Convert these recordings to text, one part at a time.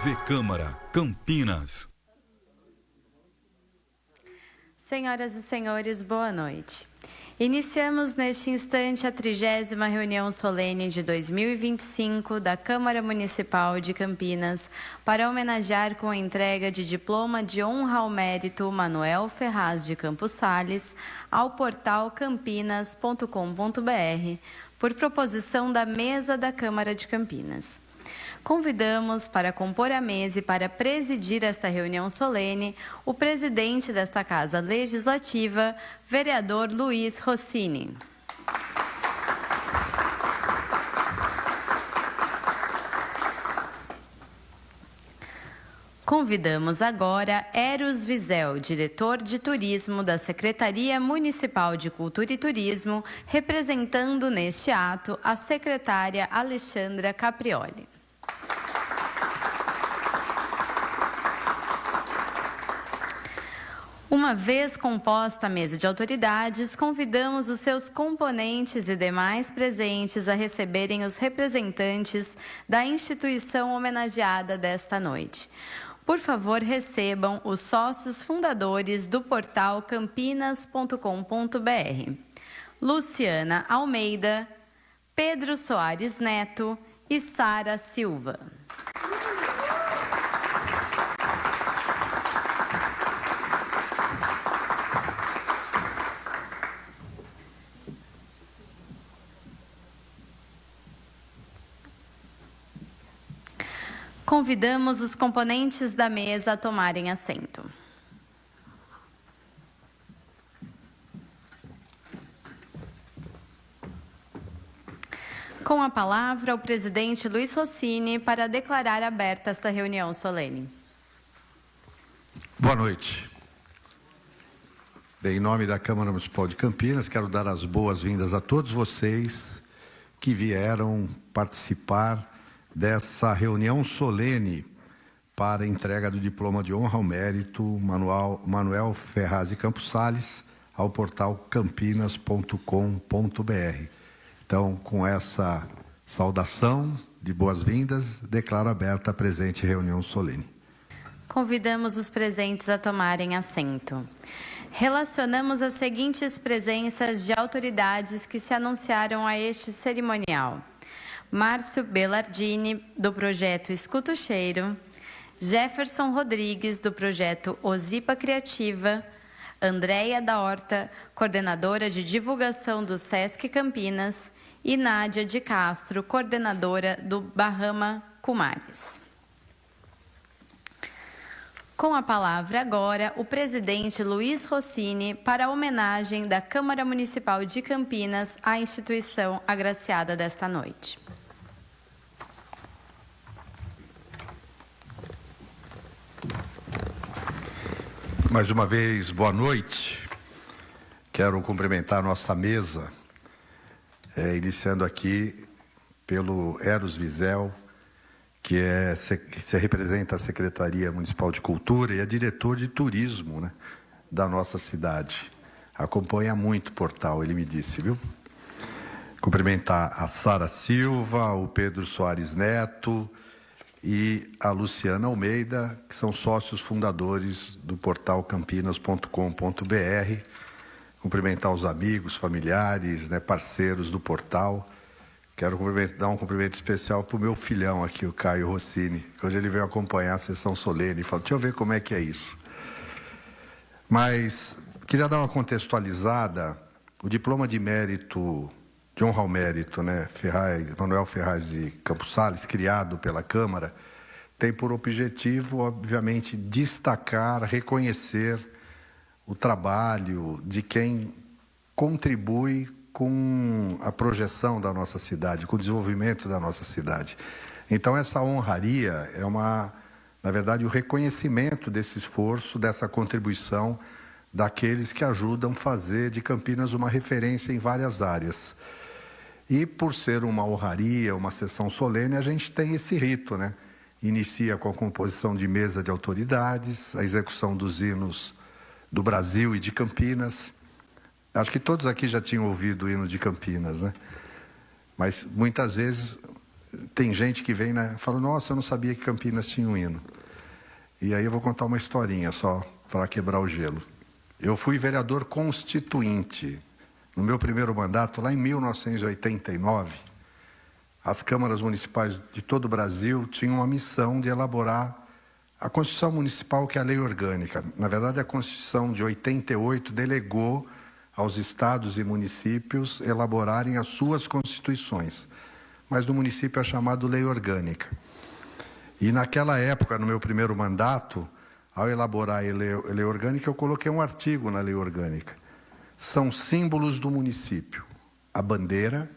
TV Câmara, Campinas. Senhoras e senhores, boa noite. Iniciamos neste instante a 30ª reunião solene de 2025 da Câmara Municipal de Campinas para homenagear com a entrega de diploma de honra ao mérito Manuel Ferraz de Campos Sales ao portal campinas.com.br por proposição da mesa da Câmara de Campinas. Convidamos para compor a mesa e para presidir esta reunião solene o presidente desta Casa Legislativa, vereador Luiz Rossini. Convidamos agora Eros Wiesel, diretor de turismo da Secretaria Municipal de Cultura e Turismo, representando neste ato a secretária Alexandra Caprioli. Uma vez composta a mesa de autoridades, convidamos os seus componentes e demais presentes a receberem os representantes da instituição homenageada desta noite. Por favor, recebam os sócios fundadores do portal campinas.com.br. Luciana Almeida, Pedro Soares Neto e Sara Silva. Convidamos os componentes da mesa a tomarem assento. Com a palavra, o presidente Luiz Rossini para declarar aberta esta reunião solene. Boa noite. Bem, em nome da Câmara Municipal de Campinas, quero dar as boas-vindas a todos vocês que vieram participar dessa reunião solene para a entrega do diploma de honra ao mérito Manuel Ferraz de Campos Sales ao portal campinas.com.br. Então, com essa saudação de boas-vindas, declaro aberta a presente reunião solene. Convidamos os presentes a tomarem assento. Relacionamos as seguintes presenças de autoridades que se anunciaram a este cerimonial: Márcio Belardini, do projeto Escuta o Cheiro, Jefferson Rodrigues, do projeto Ozipa Criativa, Andréia da Horta, coordenadora de divulgação do Sesc Campinas, e Nádia de Castro, coordenadora do Bahama Cumares. Com a palavra agora, o presidente Luiz Rossini para a homenagem da Câmara Municipal de Campinas à instituição agraciada desta noite. Mais uma vez, boa noite. Quero cumprimentar a nossa mesa, iniciando aqui pelo Eros Wiesel, que representa a Secretaria Municipal de Cultura e é diretor de turismo, né, da nossa cidade. Acompanha muito o portal, ele me disse, viu? Cumprimentar a Sara Silva, o Pedro Soares Neto e a Luciana Almeida, que são sócios fundadores do portal campinas.com.br. Cumprimentar os amigos, familiares, né, parceiros do portal. Quero dar um cumprimento especial para o meu filhão aqui, o Caio Rossini. Hoje ele veio acompanhar a sessão solene e falou: deixa eu ver como é que é isso. Mas queria dar uma contextualizada. O diploma de mérito, de honra ao mérito, né, Manuel Ferraz de Campos Sales, criado pela Câmara, tem por objetivo, obviamente, destacar, reconhecer o trabalho de quem contribui com a projeção da nossa cidade, com o desenvolvimento da nossa cidade. Então, essa honraria é na verdade, o reconhecimento desse esforço, dessa contribuição daqueles que ajudam a fazer de Campinas uma referência em várias áreas. E por ser uma honraria, uma sessão solene, a gente tem esse rito, né? Inicia com a composição de mesa de autoridades, a execução dos hinos do Brasil e de Campinas. Acho que todos aqui já tinham ouvido o hino de Campinas, né? Mas muitas vezes tem gente que vem, né, fala, nossa, eu não sabia que Campinas tinha um hino. E aí eu vou contar uma historinha, só para quebrar o gelo. Eu fui vereador constituinte. No meu primeiro mandato, lá em 1989, as câmaras municipais de todo o Brasil tinham a missão de elaborar a Constituição Municipal, que é a lei orgânica. Na verdade, a Constituição de 88 delegou aos estados e municípios elaborarem as suas constituições. Mas no município é chamado lei orgânica. E naquela época, no meu primeiro mandato, ao elaborar a lei orgânica, eu coloquei um artigo na lei orgânica. São símbolos do município: a bandeira,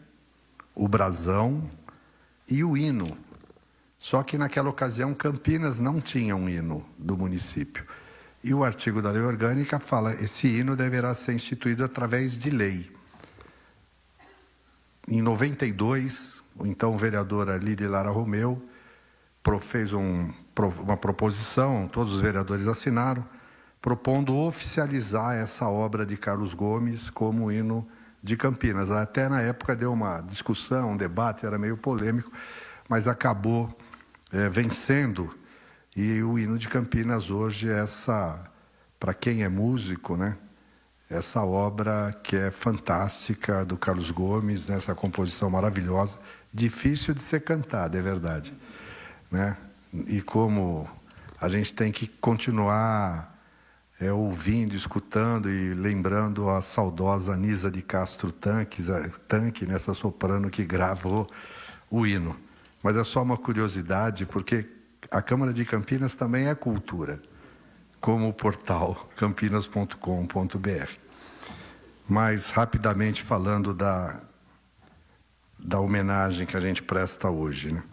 o brasão e o hino. Só que naquela ocasião Campinas não tinha um hino do município. E o artigo da lei orgânica fala: esse hino deverá ser instituído através de lei. Em 92, o então vereador Arli de Lara Romeu fez uma proposição, todos os vereadores assinaram, propondo oficializar essa obra de Carlos Gomes como hino de Campinas. Até na época deu uma discussão, um debate, era meio polêmico, mas acabou vencendo. E o hino de Campinas hoje é para quem é músico, né? Essa obra que é fantástica do Carlos Gomes, nessa composição maravilhosa, difícil de ser cantada, é verdade, né? E como a gente tem que continuar ouvindo, escutando e lembrando a saudosa Nisa de Castro Tanque, nessa soprano que gravou o hino. Mas é só uma curiosidade, porque a Câmara de Campinas também é cultura, como o portal campinas.com.br. Mas, rapidamente falando da homenagem que a gente presta hoje, né?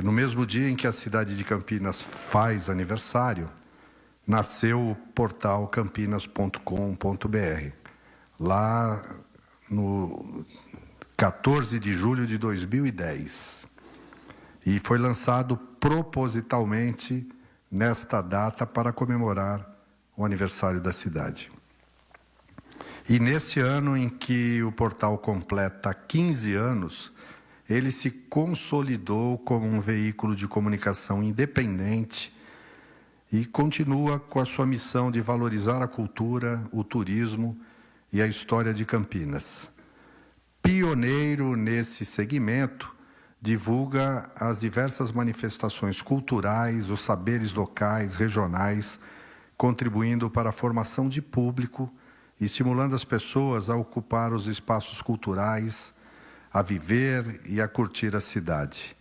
No mesmo dia em que a cidade de Campinas faz aniversário, nasceu o portal campinas.com.br, lá no 14 de julho de 2010. E foi lançado propositalmente nesta data para comemorar o aniversário da cidade. E neste ano em que o portal completa 15 anos, ele se consolidou como um veículo de comunicação independente e continua com a sua missão de valorizar a cultura, o turismo e a história de Campinas. Pioneiro nesse segmento, divulga as diversas manifestações culturais, os saberes locais, regionais, contribuindo para a formação de público e estimulando as pessoas a ocupar os espaços culturais, a viver e a curtir a cidade,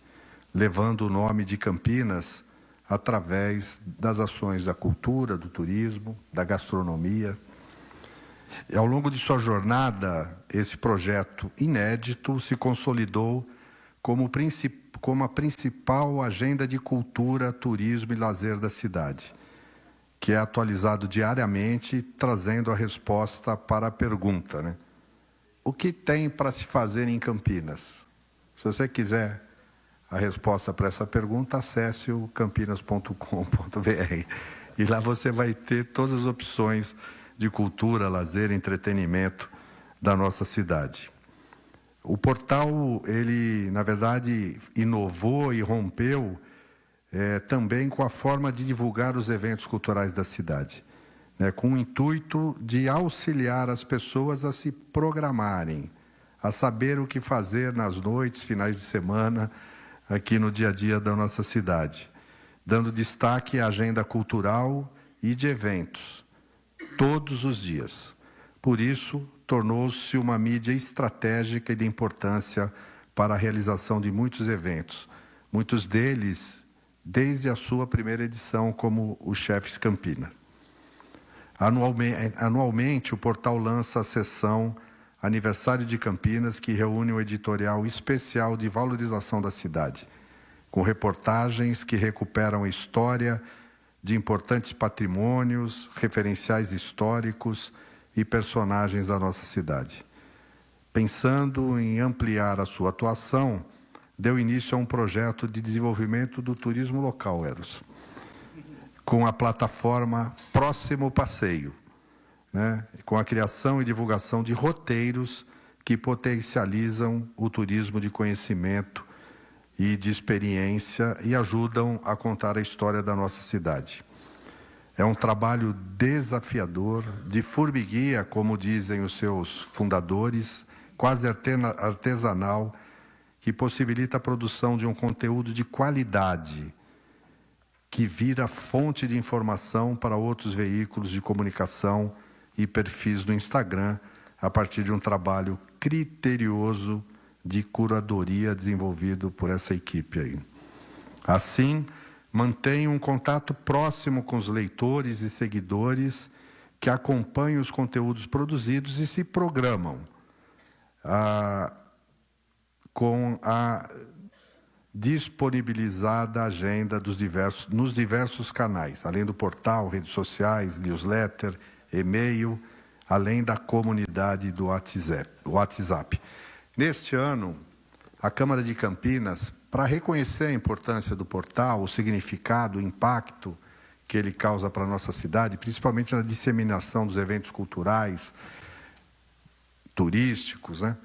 levando o nome de Campinas através das ações da cultura, do turismo, da gastronomia. E ao longo de sua jornada, esse projeto inédito se consolidou como a principal agenda de cultura, turismo e lazer da cidade, que é atualizado diariamente, trazendo a resposta para a pergunta, né? O que tem para se fazer em Campinas? Se você quiser a resposta para essa pergunta, acesse o campinas.com.br e lá você vai ter todas as opções de cultura, lazer, entretenimento da nossa cidade. O portal, ele, na verdade, inovou e rompeu também com a forma de divulgar os eventos culturais da cidade, né, com o intuito de auxiliar as pessoas a se programarem, a saber o que fazer nas noites, finais de semana, aqui no dia a dia da nossa cidade, dando destaque à agenda cultural e de eventos, todos os dias. Por isso, tornou-se uma mídia estratégica e de importância para a realização de muitos eventos, muitos deles desde a sua primeira edição como o Chefes Campinas. Anualmente, o portal lança a seção Aniversário de Campinas, que reúne um editorial especial de valorização da cidade, com reportagens que recuperam a história de importantes patrimônios, referenciais históricos e personagens da nossa cidade. Pensando em ampliar a sua atuação, deu início a um projeto de desenvolvimento do turismo local, Eros, com a plataforma Próximo Passeio, né? Com a criação e divulgação de roteiros que potencializam o turismo de conhecimento e de experiência e ajudam a contar a história da nossa cidade. É um trabalho desafiador, de formiguinha, como dizem os seus fundadores, quase artesanal, que possibilita a produção de um conteúdo de qualidade, que vira fonte de informação para outros veículos de comunicação e perfis do Instagram, a partir de um trabalho criterioso de curadoria desenvolvido por essa equipe aí. Assim, mantenho um contato próximo com os leitores e seguidores que acompanham os conteúdos produzidos e se programam com a disponibilizada agenda nos diversos canais, além do portal, redes sociais, newsletter, e-mail, além da comunidade do WhatsApp. Neste ano, a Câmara de Campinas, para reconhecer a importância do portal, o significado, o impacto que ele causa para a nossa cidade, principalmente na disseminação dos eventos culturais, turísticos, né?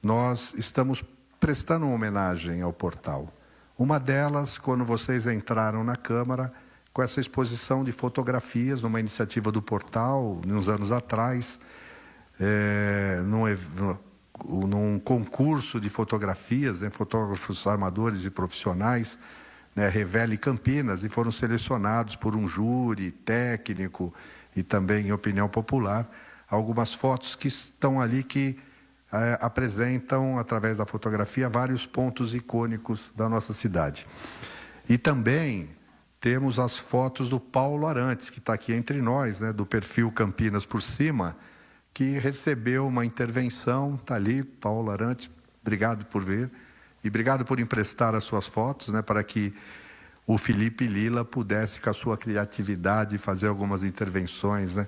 Nós estamos prestando uma homenagem ao portal. Uma delas, quando vocês entraram na Câmara, com essa exposição de fotografias, numa iniciativa do portal, uns anos atrás, num concurso de fotografias, né, fotógrafos armadores e profissionais, né, Revele Campinas, e foram selecionados por um júri técnico e também em opinião popular, algumas fotos que estão ali que apresentam, através da fotografia, vários pontos icônicos da nossa cidade. E também temos as fotos do Paulo Arantes, que está aqui entre nós, né, do perfil Campinas por Cima, que recebeu uma intervenção, está ali, Paulo Arantes, obrigado por ver, e obrigado por emprestar as suas fotos, né, para que o Felipe Lila pudesse, com a sua criatividade, fazer algumas intervenções, né,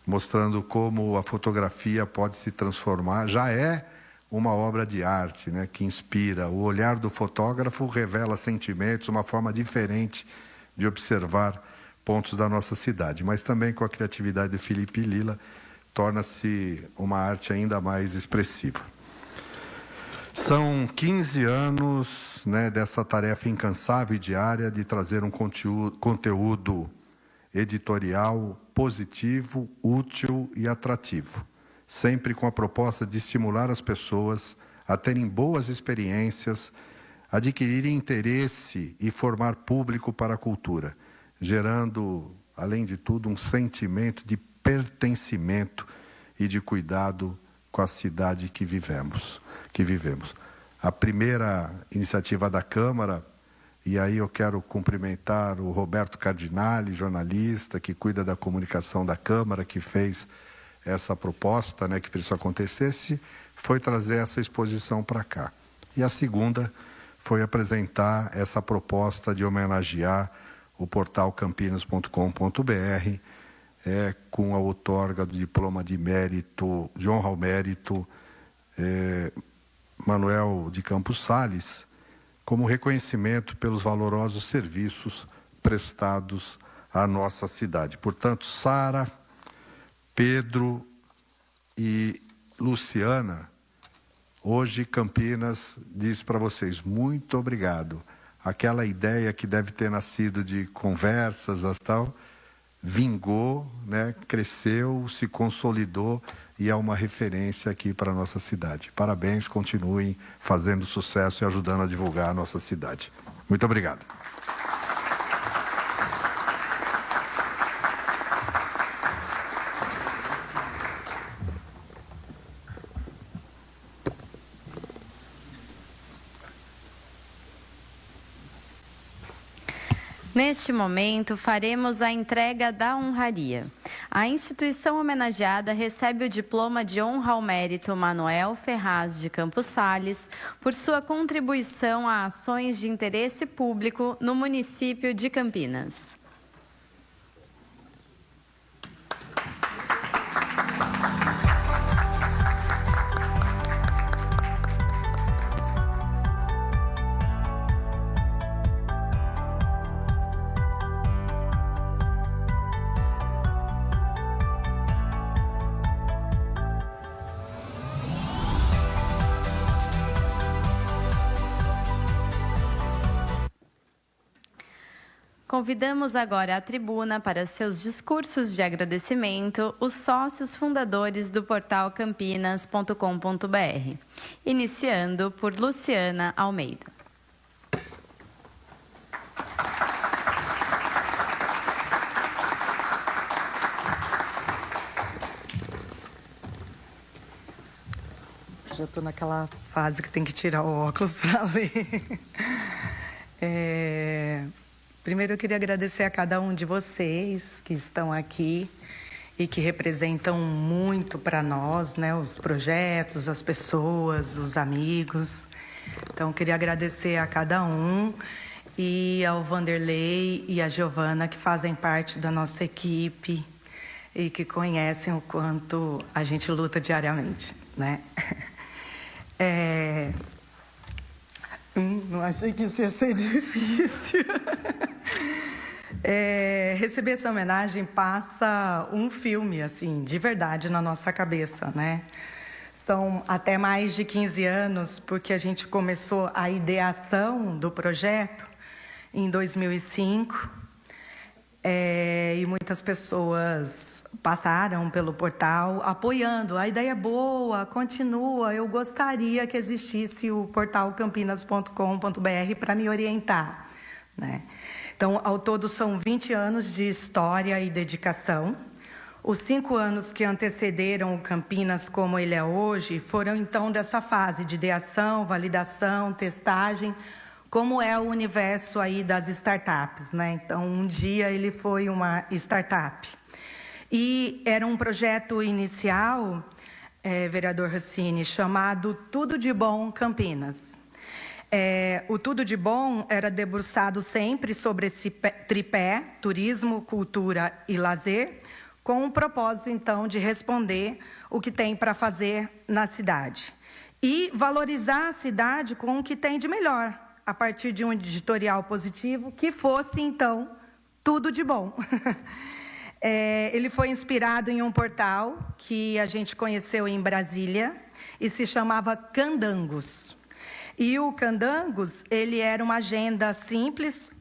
mostrando como a fotografia pode se transformar. Já é uma obra de arte, né, que inspira. O olhar do fotógrafo revela sentimentos, uma forma diferente de observar pontos da nossa cidade. Mas também com a criatividade do Felipe Lila, torna-se uma arte ainda mais expressiva. São 15 anos, né, dessa tarefa incansável e diária de trazer um conteúdo editorial positivo, útil e atrativo, sempre com a proposta de estimular as pessoas a terem boas experiências, adquirirem interesse e formar público para a cultura, gerando, além de tudo, um sentimento de pertencimento e de cuidado com a cidade que vivemos. A primeira iniciativa da Câmara, e aí eu quero cumprimentar o Roberto Cardinali, jornalista, que cuida da comunicação da Câmara, que fez essa proposta, né, que para isso acontecesse, foi trazer essa exposição para cá. E a segunda foi apresentar essa proposta de homenagear o portal campinas.com.br, com a outorga do diploma de mérito, de honra ao mérito, Manuel de Campos Sales, como reconhecimento pelos valorosos serviços prestados à nossa cidade. Portanto, Sara, Pedro e Luciana, hoje Campinas diz para vocês muito obrigado. Aquela ideia que deve ter nascido de conversas, tal, vingou, né, cresceu, se consolidou e é uma referência aqui para a nossa cidade. Parabéns, continuem fazendo sucesso e ajudando a divulgar a nossa cidade. Muito obrigado. Neste momento, faremos a entrega da honraria. A instituição homenageada recebe o diploma de honra ao mérito Manuel Ferraz de Campos Sales por sua contribuição a ações de interesse público no município de Campinas. convidamos agora à tribuna para seus discursos de agradecimento os sócios fundadores do portal campinas.com.br, iniciando por Luciana Almeida. Já estou naquela fase que tem que tirar o óculos para ler. Primeiro, eu queria agradecer a cada um de vocês que estão aqui e que representam muito para nós, né? Os projetos, as pessoas, os amigos. Então, queria agradecer a cada um e ao Vanderlei e a Giovana, que fazem parte da nossa equipe e que conhecem o quanto a gente luta diariamente, né? Não achei que isso ia ser difícil. Receber essa homenagem passa um filme, assim, de verdade na nossa cabeça, né? São até mais de 15 anos, porque a gente começou a ideação do projeto em 2005. E muitas pessoas passaram pelo portal apoiando. A ideia é boa, continua. Eu gostaria que existisse o portal campinas.com.br para me orientar, né? Então, ao todo, são 20 anos de história e dedicação. Os 5 anos que antecederam o Campinas como ele é hoje foram, então, dessa fase de ideação, validação, testagem, como é o universo aí das startups, né? Então, um dia ele foi uma startup. E era um projeto inicial, vereador Rossini, chamado Tudo de Bom Campinas. O Tudo de Bom era debruçado sempre sobre esse tripé, turismo, cultura e lazer, com o propósito, então, de responder o que tem para fazer na cidade. E valorizar a cidade com o que tem de melhor, a partir de um editorial positivo, que fosse, então, tudo de bom. Ele foi inspirado em um portal que a gente conheceu em Brasília e se chamava Candangos. E o Candangos, ele era uma agenda simples,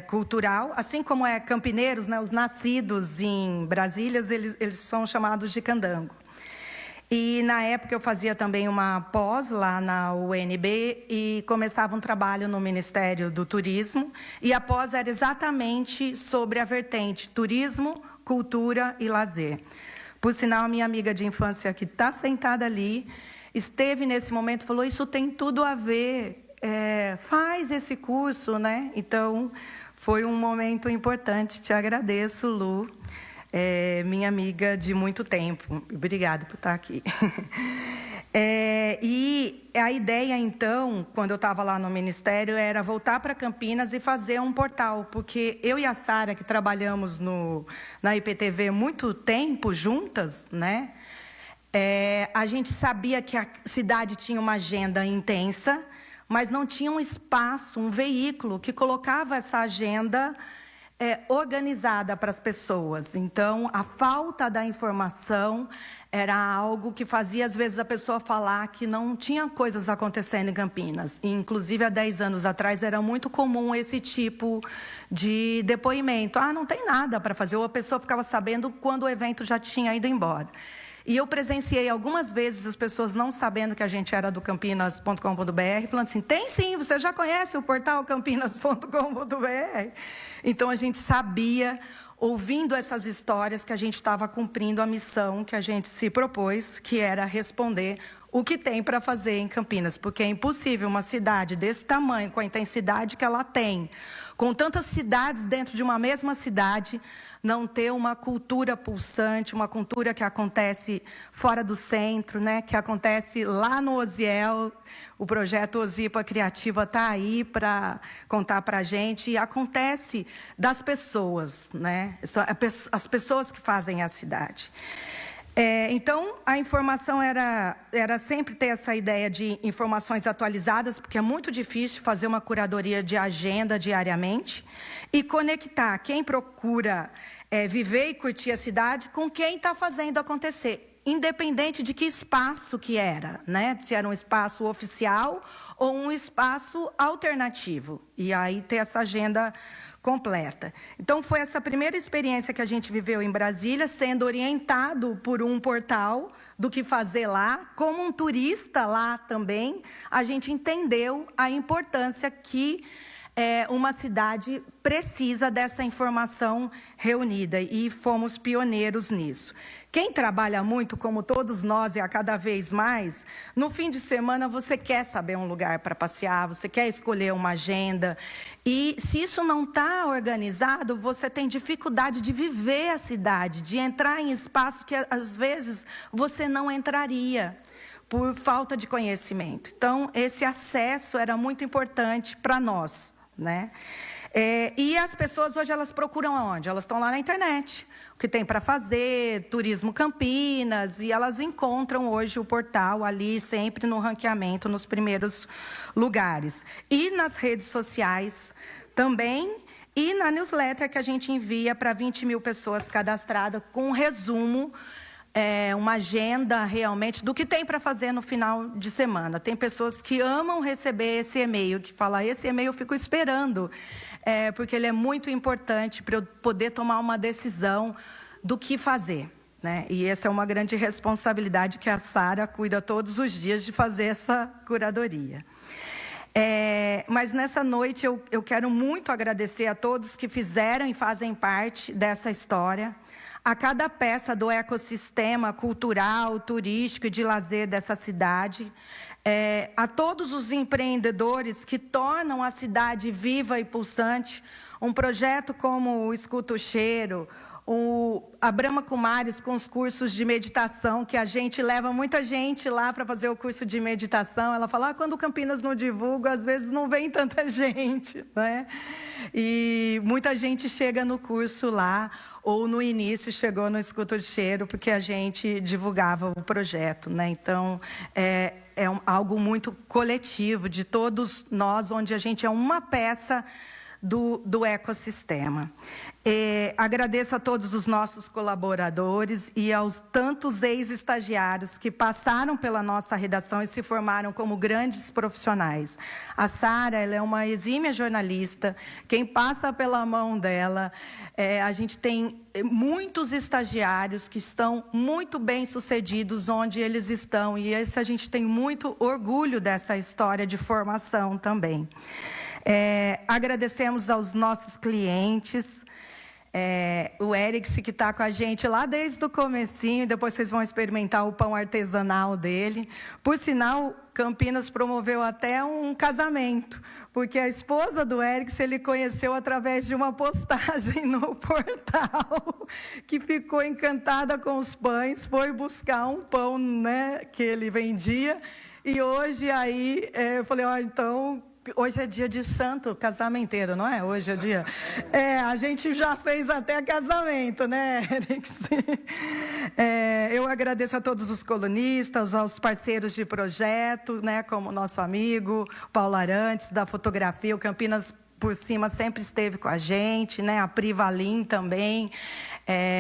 cultural, assim como é Campineiros, né, os nascidos em Brasília, eles são chamados de Candango. E, na época, eu fazia também uma pós lá na UNB e começava um trabalho no Ministério do Turismo. E a pós era exatamente sobre a vertente turismo, cultura e lazer. Por sinal, minha amiga de infância, que está sentada ali, esteve nesse momento e falou, isso tem tudo a ver, faz esse curso, né? Então, foi um momento importante. Te agradeço, Lu. Minha amiga de muito tempo. Obrigada por estar aqui. E a ideia, então, quando eu estava lá no Ministério, era voltar para Campinas e fazer um portal, porque eu e a Sara, que trabalhamos na IPTV muito tempo juntas, né? A gente sabia que a cidade tinha uma agenda intensa, mas não tinha um espaço, um veículo que colocava essa agenda organizada para as pessoas. Então, a falta da informação era algo que fazia, às vezes, a pessoa falar que não tinha coisas acontecendo em Campinas. E, inclusive, há 10 anos atrás, era muito comum esse tipo de depoimento. Não tem nada para fazer. Ou a pessoa ficava sabendo quando o evento já tinha ido embora. E eu presenciei algumas vezes as pessoas não sabendo que a gente era do campinas.com.br, falando assim, tem sim, você já conhece o portal campinas.com.br? Então, a gente sabia, ouvindo essas histórias, que a gente estava cumprindo a missão que a gente se propôs, que era responder o que tem para fazer em Campinas. Porque é impossível uma cidade desse tamanho, com a intensidade que ela tem, com tantas cidades dentro de uma mesma cidade, não ter uma cultura pulsante, uma cultura que acontece fora do centro, né? Que acontece lá no Osiel. O projeto Osipa Criativa está aí para contar para a gente. E acontece das pessoas, né? As pessoas que fazem a cidade. Então, a informação era sempre ter essa ideia de informações atualizadas, porque é muito difícil fazer uma curadoria de agenda diariamente, e conectar quem procura viver e curtir a cidade com quem está fazendo acontecer, independente de que espaço que era, né? Se era um espaço oficial ou um espaço alternativo. E aí ter essa agenda completa. Então, foi essa primeira experiência que a gente viveu em Brasília, sendo orientado por um portal do que fazer lá. Como um turista lá também, a gente entendeu a importância que uma cidade precisa dessa informação reunida, e fomos pioneiros nisso. Quem trabalha muito, como todos nós, e a cada vez mais, no fim de semana você quer saber um lugar para passear, você quer escolher uma agenda, e se isso não está organizado, você tem dificuldade de viver a cidade, de entrar em espaços que às vezes você não entraria, por falta de conhecimento. Então, esse acesso era muito importante para nós, né? E as pessoas hoje, elas procuram aonde? Elas estão lá na internet, o que tem para fazer, Turismo Campinas, e elas encontram hoje o portal ali, sempre no ranqueamento, nos primeiros lugares. E nas redes sociais também, e na newsletter que a gente envia para 20 mil pessoas cadastradas, com um resumo, uma agenda realmente do que tem para fazer no final de semana. Tem pessoas que amam receber esse e-mail, que falam, esse e-mail eu fico esperando, porque ele é muito importante para eu poder tomar uma decisão do que fazer, né? E essa é uma grande responsabilidade que a Sara cuida todos os dias, de fazer essa curadoria. Mas nessa noite eu quero muito agradecer a todos que fizeram e fazem parte dessa história, a cada peça do ecossistema cultural, turístico e de lazer dessa cidade, a todos os empreendedores que tornam a cidade viva e pulsante. Um projeto como o Escuta o Cheiro, a Brahma Kumaris com os cursos de meditação, que a gente leva muita gente lá para fazer o curso de meditação. Ela fala, quando o Campinas não divulga, às vezes não vem tanta gente, né? E muita gente chega no curso lá, ou no início chegou no Escuta o Cheiro, porque a gente divulgava o projeto, né? Então, algo muito coletivo, de todos nós, onde a gente é uma peça do ecossistema. Agradeço a todos os nossos colaboradores e aos tantos ex-estagiários que passaram pela nossa redação e se formaram como grandes profissionais. A Sara, ela é uma exímia jornalista. Quem passa pela mão dela, a gente tem muitos estagiários que estão muito bem sucedidos onde eles estão, e esse a gente tem muito orgulho dessa história de formação também. Agradecemos aos nossos clientes, o Eric, que está com a gente lá desde o comecinho, depois vocês vão experimentar o pão artesanal dele. Por sinal, Campinas promoveu até um casamento, porque a esposa do Eric ele conheceu através de uma postagem no portal, que ficou encantada com os pães, foi buscar um pão, né, que ele vendia, e hoje aí eu falei, então... Hoje é dia de santo casamenteiro, não é? Hoje é dia... a gente já fez até casamento, né, Eric? Eu agradeço a todos os colunistas, aos parceiros de projeto, né, como o nosso amigo Paulo Arantes, da fotografia. O Campinas por Cima sempre esteve com a gente, né? A Pri Valim também,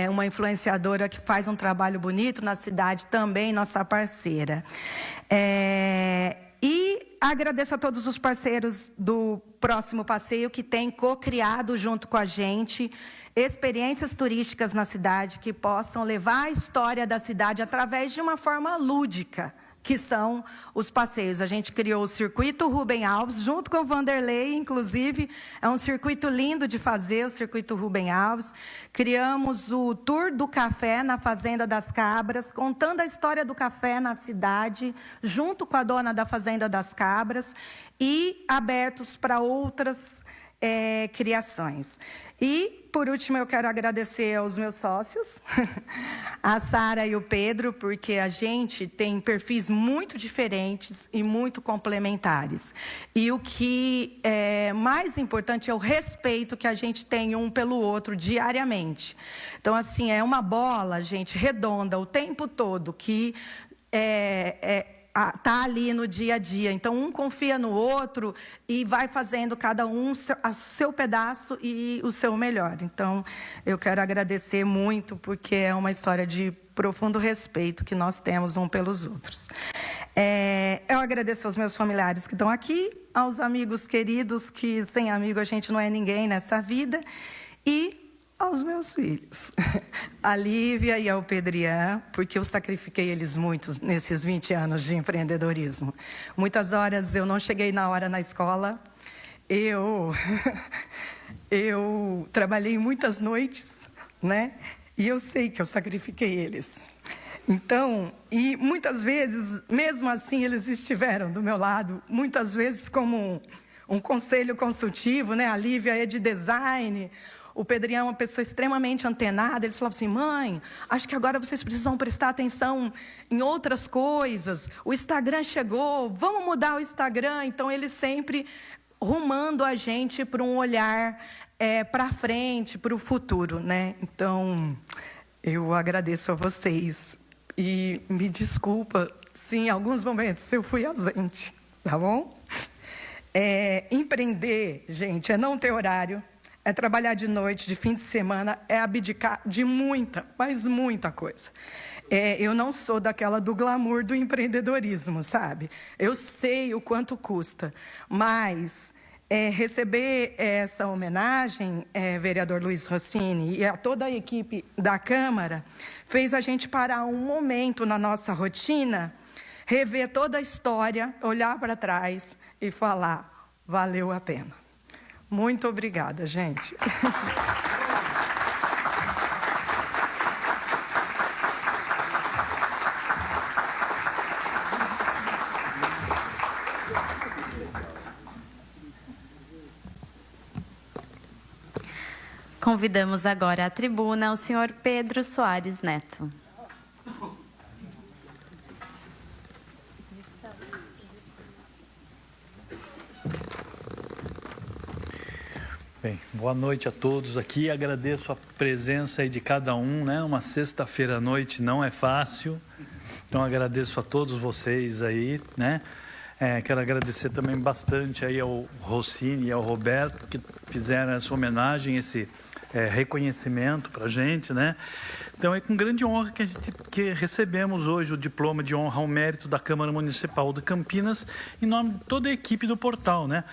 uma influenciadora que faz um trabalho bonito na cidade, também nossa parceira. E agradeço a todos os parceiros do Próximo Passeio, que têm co-criado junto com a gente experiências turísticas na cidade que possam levar a história da cidade através de uma forma lúdica, que são os passeios. A gente criou o Circuito Rubem Alves, junto com o Vanderlei, inclusive. É um circuito lindo de fazer, o Circuito Rubem Alves. Criamos o Tour do Café na Fazenda das Cabras, contando a história do café na cidade, junto com a dona da Fazenda das Cabras, e abertos para outras criações. E, por último, eu quero agradecer aos meus sócios, a Sara e o Pedro, porque a gente tem perfis muito diferentes e muito complementares. E o que é mais importante é o respeito que a gente tem um pelo outro diariamente. Então, assim, é uma bola, gente, redonda o tempo todo, que está ali no dia a dia. Então, um confia no outro e vai fazendo cada um o seu pedaço e o seu melhor. Então, eu quero agradecer muito, porque é uma história de profundo respeito que nós temos um pelos outros. Eu agradeço aos meus familiares que estão aqui, aos amigos queridos, que sem amigo a gente não é ninguém nessa vida, e aos meus filhos, a Lívia e ao Pedrian, porque eu sacrifiquei eles muito nesses 20 anos de empreendedorismo. Muitas horas eu não cheguei na hora na escola, eu trabalhei muitas noites, né? E eu sei que eu sacrifiquei eles. Então, e muitas vezes, mesmo assim, eles estiveram do meu lado, muitas vezes como um conselho consultivo, né? A Lívia é de design, o Pedrinho é uma pessoa extremamente antenada. Eles falavam assim: mãe, acho que agora vocês precisam prestar atenção em outras coisas. O Instagram chegou, vamos mudar o Instagram. Então, eles sempre rumando a gente para um olhar para frente, para o futuro, né? Então, eu agradeço a vocês. E me desculpa se em alguns momentos eu fui ausente, tá bom? Empreender, gente, é não ter horário, é trabalhar de noite, de fim de semana, é abdicar de muita, mas muita coisa. Eu não sou daquela do glamour do empreendedorismo, sabe? Eu sei o quanto custa, mas receber essa homenagem, vereador Luiz Rossini, e a toda a equipe da Câmara, fez a gente parar um momento na nossa rotina, rever toda a história, olhar para trás e falar: valeu a pena. Muito obrigada, gente. Convidamos agora à tribuna o senhor Pedro Soares Neto. Bem, boa noite a todos aqui. Agradeço a presença aí de cada um, né? Uma sexta-feira à noite não é fácil, então agradeço a todos vocês aí, né? Quero agradecer também bastante aí ao Rossini e ao Roberto, que fizeram essa homenagem, esse reconhecimento para a gente, né? Então é com grande honra que recebemos hoje o diploma de honra ao mérito da Câmara Municipal de Campinas, em nome de toda a equipe do portal, né?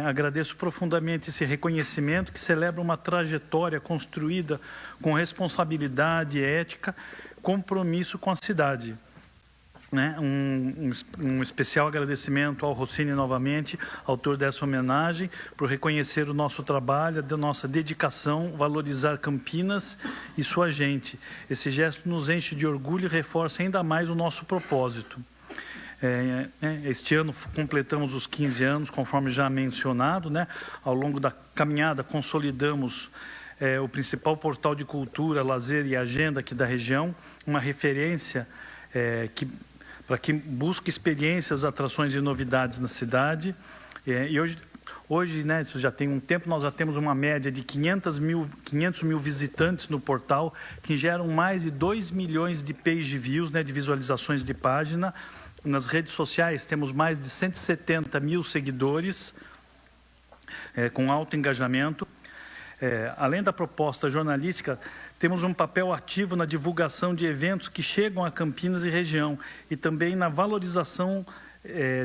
Agradeço profundamente esse reconhecimento, que celebra uma trajetória construída com responsabilidade, ética, compromisso com a cidade. Né? Um especial agradecimento ao Rossini novamente, autor dessa homenagem, por reconhecer o nosso trabalho, a nossa dedicação, valorizar Campinas e sua gente. Esse gesto nos enche de orgulho e reforça ainda mais o nosso propósito. Este ano completamos os 15 anos, conforme já mencionado, né? Ao longo da caminhada consolidamos o principal portal de cultura, lazer e agenda aqui da região, uma referência para quem busca experiências, atrações e novidades na cidade. E hoje, né, isso já tem um tempo, nós já temos uma média de 500 mil visitantes no portal, que geram mais de 2 milhões de page views, né, de visualizações de página. Nas redes sociais temos mais de 170 mil seguidores, com alto engajamento. Além da proposta jornalística, temos um papel ativo na divulgação de eventos que chegam a Campinas e região e também na valorização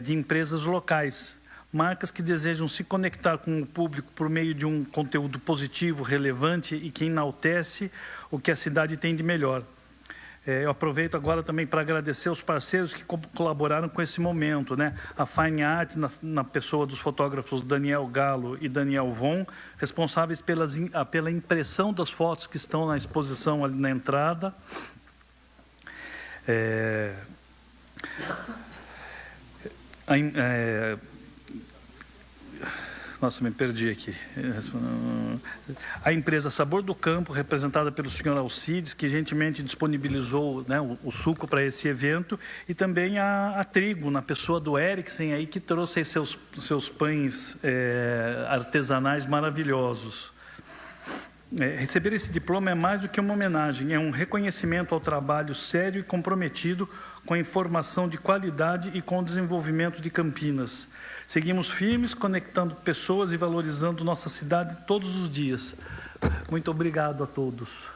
de empresas locais, marcas que desejam se conectar com o público por meio de um conteúdo positivo, relevante e que enaltece o que a cidade tem de melhor. Eu aproveito agora também para agradecer os parceiros que colaboraram com esse momento, né? A Fine Art, na pessoa dos fotógrafos Daniel Galo e Daniel Von, responsáveis pela impressão das fotos que estão na exposição ali na entrada. Nossa, me perdi aqui. A empresa Sabor do Campo, representada pelo senhor Alcides, que gentilmente disponibilizou, né, o suco para esse evento, e também a Trigo, na pessoa do Eriksen, aí, que trouxe aí seus pães artesanais maravilhosos. Receber esse diploma é mais do que uma homenagem, é um reconhecimento ao trabalho sério e comprometido com a informação de qualidade e com o desenvolvimento de Campinas. Seguimos firmes, conectando pessoas e valorizando nossa cidade todos os dias. Muito obrigado a todos.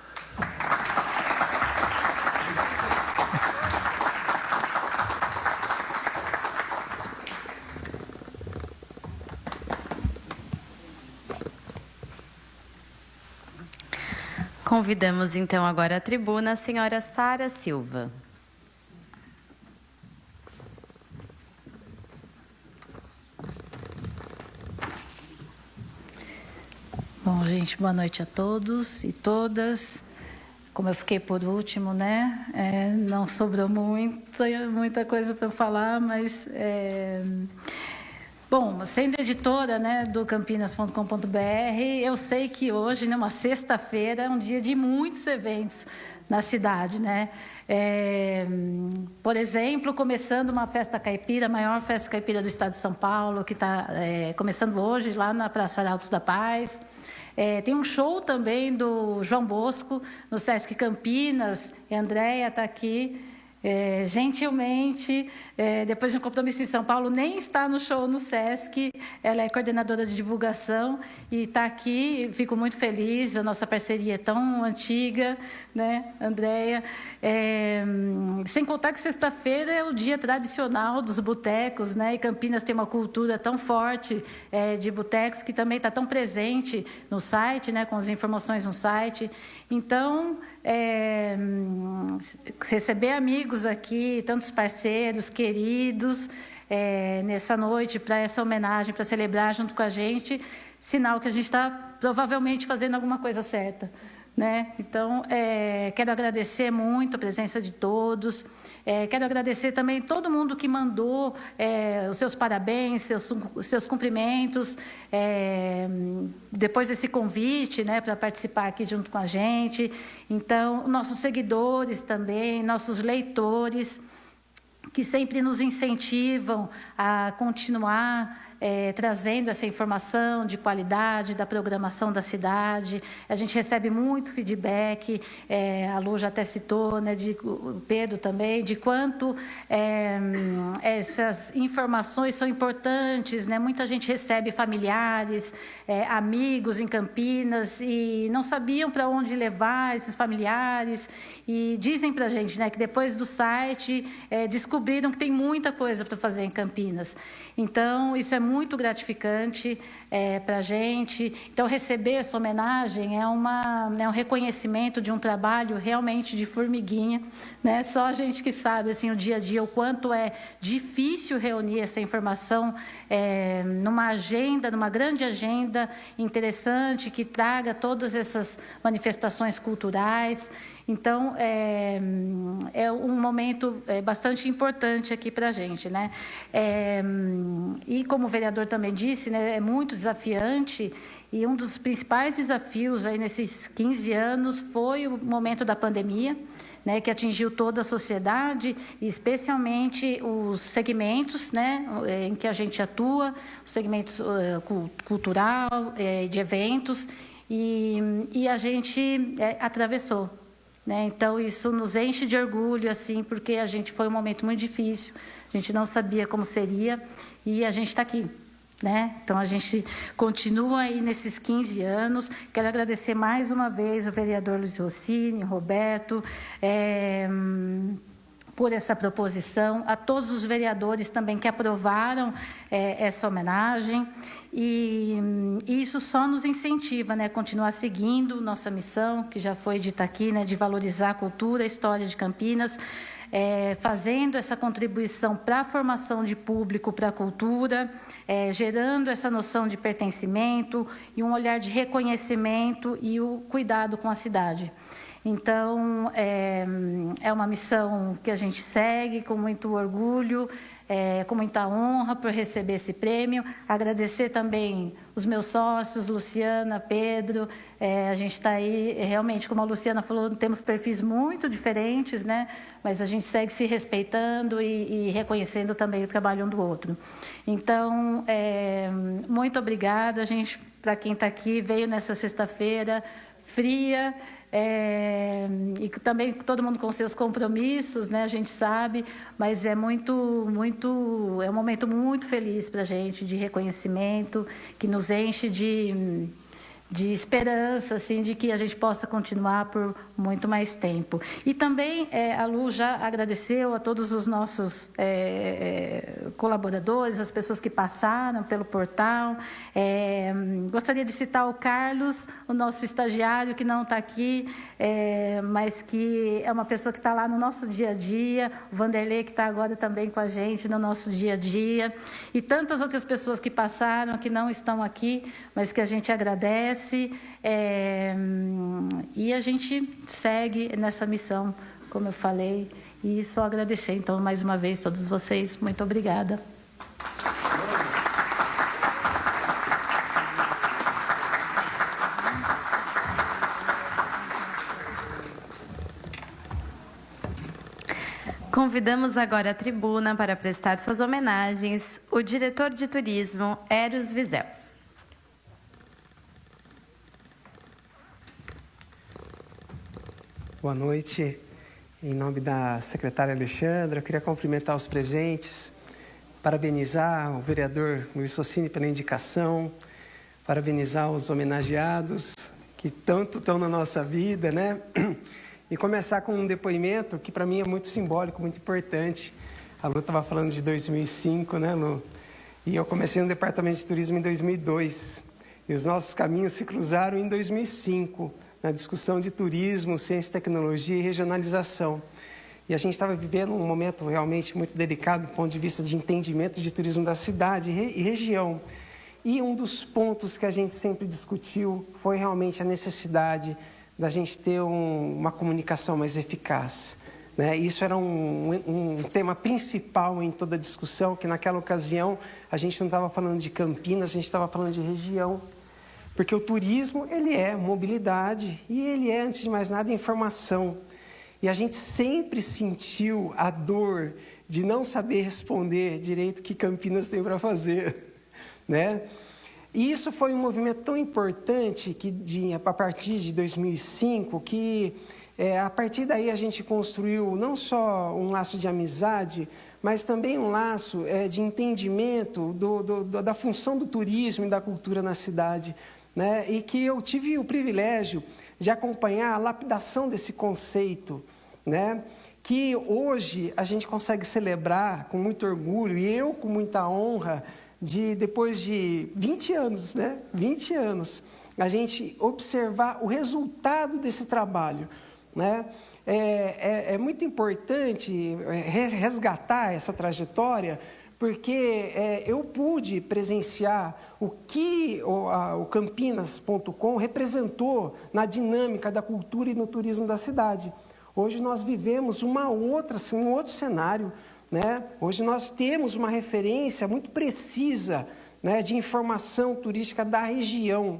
Convidamos então agora à tribuna a senhora Sara Silva. Bom, gente, boa noite a todos e todas. Como eu fiquei por último, né? Não sobrou muita coisa para falar, mas... Bom, sendo editora, né, do campinas.com.br, eu sei que hoje, numa sexta-feira, é um dia de muitos eventos na cidade, né? Por exemplo, começando uma festa caipira, a maior festa caipira do estado de São Paulo, que está começando hoje lá na Praça Arautos da Paz. Tem um show também do João Bosco no Sesc Campinas, e a Andréia está aqui. Gentilmente, depois de um compromisso em São Paulo, nem está no show no Sesc, ela é coordenadora de divulgação e está aqui, fico muito feliz, a nossa parceria é tão antiga, né, Andréia? Sem contar que sexta-feira é o dia tradicional dos botecos, né, e Campinas tem uma cultura tão forte de botecos que também está tão presente no site, né, com as informações no site. Então, receber amigos aqui, tantos parceiros, queridos, nessa noite, para essa homenagem, para celebrar junto com a gente, sinal que a gente está provavelmente fazendo alguma coisa certa, né? Então, quero agradecer muito a presença de todos, quero agradecer também todo mundo que mandou os seus parabéns, os seus cumprimentos, depois desse convite, né, para participar aqui junto com a gente. Então, nossos seguidores também, nossos leitores, que sempre nos incentivam a continuar trazendo essa informação de qualidade da programação da cidade. A gente recebe muito feedback, a Lu já até citou, né, o Pedro também, de quanto essas informações são importantes, né? Muita gente recebe familiares, amigos em Campinas e não sabiam para onde levar esses familiares e dizem para a gente, né, que depois do site descobriram que tem muita coisa para fazer em Campinas. Então, isso é muito gratificante para a gente. Então, receber essa homenagem é um reconhecimento de um trabalho realmente de formiguinha, né? Só a gente que sabe, assim, o dia a dia, o quanto é difícil reunir essa informação numa agenda, numa grande agenda interessante, que traga todas essas manifestações culturais. Então, é um momento bastante importante aqui para a gente, né? E como o vereador também disse, né, é muito desafiante, e um dos principais desafios aí nesses 15 anos foi o momento da pandemia, né, que atingiu toda a sociedade, e especialmente os segmentos, né, em que a gente atua, os segmentos cultural, de eventos, e a gente atravessou. Né? Então, isso nos enche de orgulho, assim, porque a gente foi um momento muito difícil, a gente não sabia como seria, e a gente está aqui. Né? Então, a gente continua aí nesses 15 anos. Quero agradecer mais uma vez o vereador Luiz Rossini, Roberto, por essa proposição, a todos os vereadores também que aprovaram essa homenagem, e isso só nos incentiva, né, a continuar seguindo nossa missão, que já foi dita aqui, né, de valorizar a cultura, a história de Campinas, fazendo essa contribuição para a formação de público para a cultura, gerando essa noção de pertencimento e um olhar de reconhecimento e o cuidado com a cidade. Então, é uma missão que a gente segue com muito orgulho, com muita honra por receber esse prêmio. Agradecer também os meus sócios, Luciana, Pedro. A gente está aí, realmente, como a Luciana falou, temos perfis muito diferentes, né? Mas a gente segue se respeitando e reconhecendo também o trabalho um do outro. Então, muito obrigada, gente, para quem está aqui, veio nessa sexta-feira fria, e também todo mundo com seus compromissos, né? A gente sabe, mas é um momento muito feliz para a gente, de reconhecimento, que nos enche de esperança, assim, de que a gente possa continuar por muito mais tempo. E também a Lu já agradeceu a todos os nossos colaboradores, as pessoas que passaram pelo portal. Gostaria de citar o Carlos, o nosso estagiário, que não está aqui, mas que é uma pessoa que está lá no nosso dia a dia, o Vanderlei, que está agora também com a gente no nosso dia a dia, e tantas outras pessoas que passaram, que não estão aqui, mas que a gente agradece. E a gente segue nessa missão, como eu falei, e só agradecer. Então, mais uma vez, todos vocês, muito obrigada. Convidamos agora a tribuna para prestar suas homenagens o diretor de turismo, Eros Wiesel. Boa noite. Em nome da secretária Alexandra, eu queria cumprimentar os presentes, parabenizar o vereador Luiz Socini pela indicação, parabenizar os homenageados que tanto estão na nossa vida, né? E começar com um depoimento que para mim é muito simbólico, muito importante. A Lu estava falando de 2005, né, Lu? E eu comecei no Departamento de Turismo em 2002. E os nossos caminhos se cruzaram em 2005, na discussão de turismo, ciência, tecnologia e regionalização. E a gente estava vivendo um momento realmente muito delicado do ponto de vista de entendimento de turismo da cidade e região. E um dos pontos que a gente sempre discutiu foi realmente a necessidade da gente ter uma comunicação mais eficaz, né? Isso era um tema principal em toda a discussão, que naquela ocasião a gente não estava falando de Campinas, a gente estava falando de região. Porque o turismo, ele é mobilidade e ele é, antes de mais nada, informação. E a gente sempre sentiu a dor de não saber responder direito o que Campinas tem para fazer, né? E isso foi um movimento tão importante que, a partir de 2005, que a partir daí a gente construiu não só um laço de amizade, mas também um laço de entendimento da função do turismo e da cultura na cidade, né? E que eu tive o privilégio de acompanhar a lapidação desse conceito, né? Que hoje a gente consegue celebrar com muito orgulho, e eu com muita honra, depois de 20 anos, né? 20 anos, a gente observar o resultado desse trabalho, né? É muito importante resgatar essa trajetória, porque eu pude presenciar o que o Campinas.com representou na dinâmica da cultura e no turismo da cidade. Hoje nós vivemos um outro cenário, né? Hoje nós temos uma referência muito precisa, né, de informação turística da região.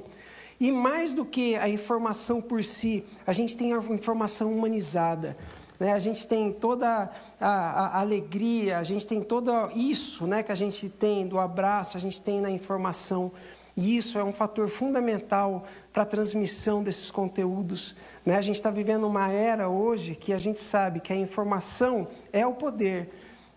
E mais do que a informação por si, a gente tem a informação humanizada, né? A gente tem toda a alegria, a gente tem todo isso, né, que a gente tem do abraço, a gente tem na informação. E isso é um fator fundamental para a transmissão desses conteúdos, né? A gente está vivendo uma era hoje que a gente sabe que a informação é o poder.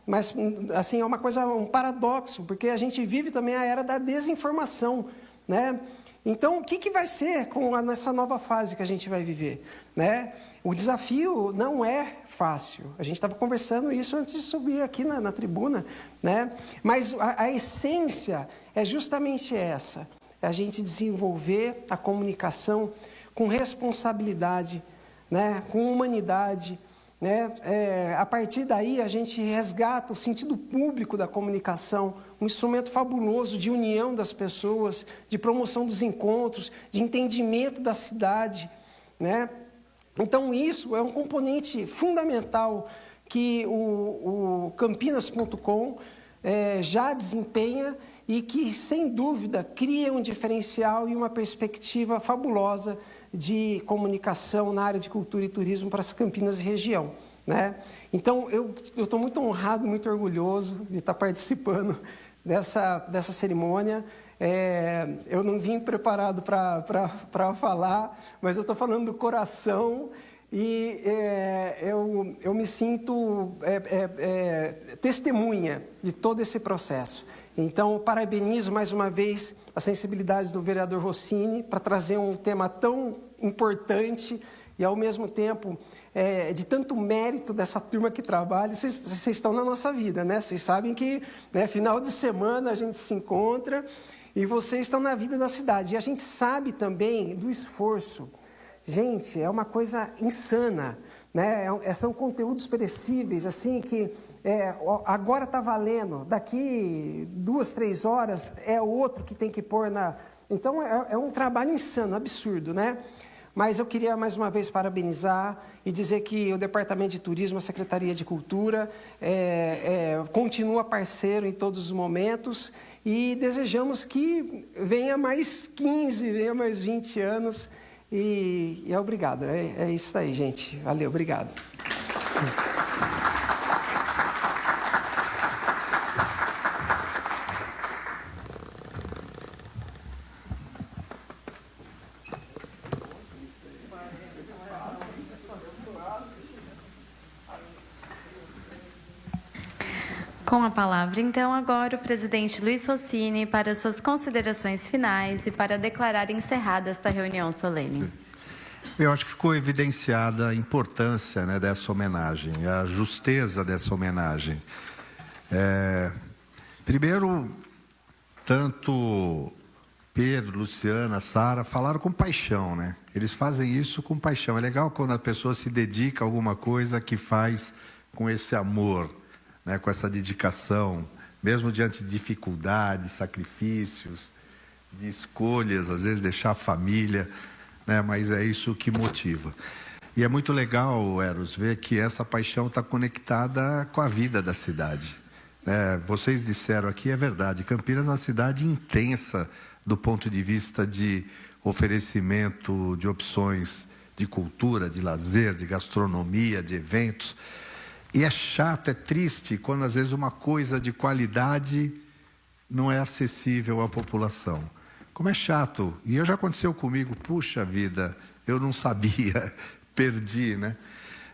Mas, assim, é um paradoxo, porque a gente vive também a era da desinformação, né? Então, o que vai ser nessa nova fase que a gente vai viver, né? O desafio não é fácil. A gente estava conversando isso antes de subir aqui na tribuna, né? Mas a essência é justamente essa. É a gente desenvolver a comunicação com responsabilidade, né? Com humanidade, né? A partir daí, a gente resgata o sentido público da comunicação, um instrumento fabuloso de união das pessoas, de promoção dos encontros, de entendimento da cidade, né? Então, isso é um componente fundamental que o Campinas.com já desempenha e que, sem dúvida, cria um diferencial e uma perspectiva fabulosa de comunicação na área de cultura e turismo para as Campinas e região, né? Então, eu estou muito honrado, muito orgulhoso de estar participando dessa cerimônia. Eu não vim preparado para falar, mas eu estou falando do coração e eu me sinto testemunha de todo esse processo. Então, parabenizo mais uma vez a sensibilidade do vereador Rossini para trazer um tema tão importante e, ao mesmo tempo, de tanto mérito dessa turma que trabalha. Vocês estão na nossa vida, né? Vocês sabem que, né, final de semana a gente se encontra e vocês estão na vida da cidade. E a gente sabe também do esforço. Gente, é uma coisa insana, né? São conteúdos perecíveis, assim, que agora está valendo, daqui 2, 3 horas é outro que tem que pôr na... Então, é um trabalho insano, absurdo, né? Mas eu queria, mais uma vez, parabenizar e dizer que o Departamento de Turismo, a Secretaria de Cultura, continua parceiro em todos os momentos e desejamos que venha mais 15, venha mais 20 anos. E obrigado. É isso aí, gente. Valeu, obrigado. Com a palavra, então, agora o presidente Luiz Rossini para suas considerações finais e para declarar encerrada esta reunião solene. Eu acho que ficou evidenciada a importância, né, dessa homenagem, a justeza dessa homenagem. Primeiro, tanto Pedro, Luciana, Sara falaram com paixão, né? Eles fazem isso com paixão. É legal quando a pessoa se dedica a alguma coisa que faz com esse amor, né, com essa dedicação, mesmo diante de dificuldades, sacrifícios, de escolhas, às vezes deixar a família, né, mas é isso que motiva. E é muito legal, Eros, ver que essa paixão está conectada com a vida da cidade. Vocês disseram aqui, é verdade, Campinas é uma cidade intensa do ponto de vista de oferecimento de opções de cultura, de lazer, de gastronomia, de eventos. E é chato, é triste quando às vezes uma coisa de qualidade não é acessível à população. Como é chato. E já aconteceu comigo, puxa vida, eu não sabia, perdi, né?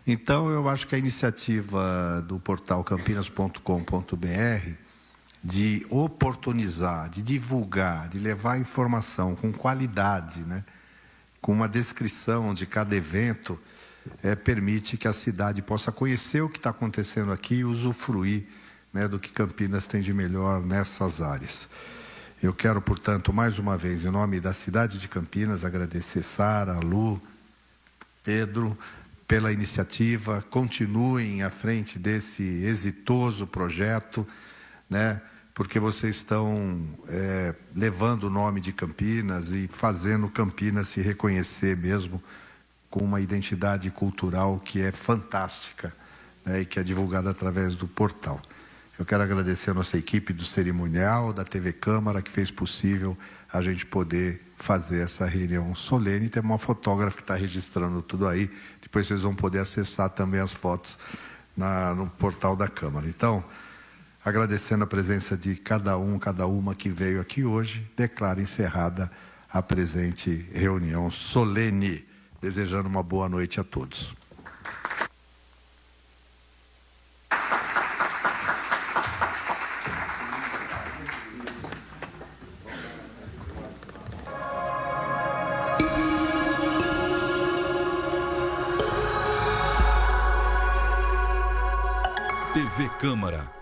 Então eu acho que a iniciativa do portal campinas.com.br de oportunizar, de divulgar, de levar informação com qualidade, né, com uma descrição de cada evento, permite que a cidade possa conhecer o que está acontecendo aqui e usufruir, né, do que Campinas tem de melhor nessas áreas. Eu quero, portanto, mais uma vez, em nome da cidade de Campinas, agradecer Sara, Lu, Pedro, pela iniciativa. Continuem à frente desse exitoso projeto, né, porque vocês estão levando o nome de Campinas e fazendo Campinas se reconhecer mesmo com uma identidade cultural que é fantástica, né, e que é divulgada através do portal. Eu quero agradecer a nossa equipe do cerimonial, da TV Câmara, que fez possível a gente poder fazer essa reunião solene. Tem uma fotógrafa que está registrando tudo aí. Depois vocês vão poder acessar também as fotos no portal da Câmara. Então, agradecendo a presença de cada uma que veio aqui hoje, declaro encerrada a presente reunião solene. Desejando uma boa noite a todos. TV Câmara.